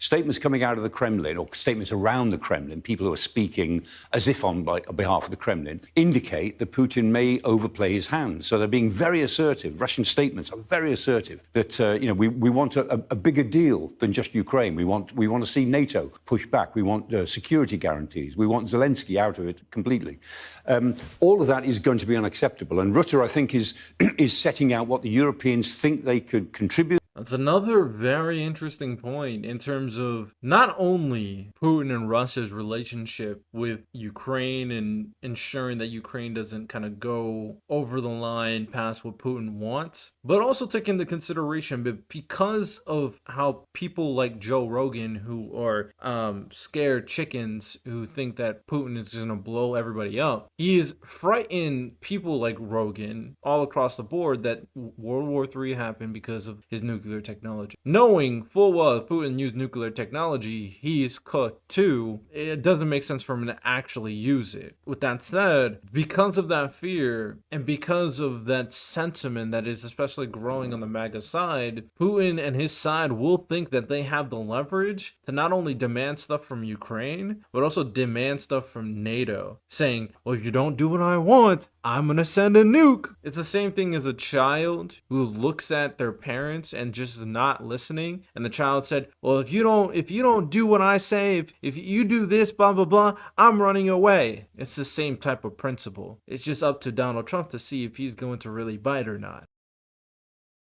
statements coming out of the Kremlin or statements around the Kremlin, people who are speaking as if on behalf of the Kremlin, indicate that Putin may overplay his hand. So they're being very assertive. Russian statements are very assertive that we want a bigger deal than just Ukraine. We want to see NATO push back. We want security guarantees. We want Zelensky out of it completely. All of that is going to be unacceptable. And Rutte, I think, is setting out what the Europeans think they could contribute. That's another very interesting point in terms of not only Putin and Russia's relationship with Ukraine and ensuring that Ukraine doesn't kind of go over the line past what Putin wants, but also take into consideration that because of how people like Joe Rogan, who are scared chickens who think that Putin is going to blow everybody up, he is frightening people like Rogan all across the board that World War III happened because of his nuclear technology. Knowing full well if Putin used nuclear technology, he's cooked too. It doesn't make sense for him to actually use it. With that said, because of that fear and because of that sentiment that is especially growing on the MAGA side, Putin and his side will think that they have the leverage to not only demand stuff from Ukraine, but also demand stuff from NATO, saying, well, if you don't do what I want, I'm gonna send a nuke. It's the same thing as a child who looks at their parents and just not listening, and the child said, well, if you don't do what I say, if you do this, blah blah blah, I'm running away. It's the same type of principle. It's just up to Donald Trump to see if he's going to really bite or not.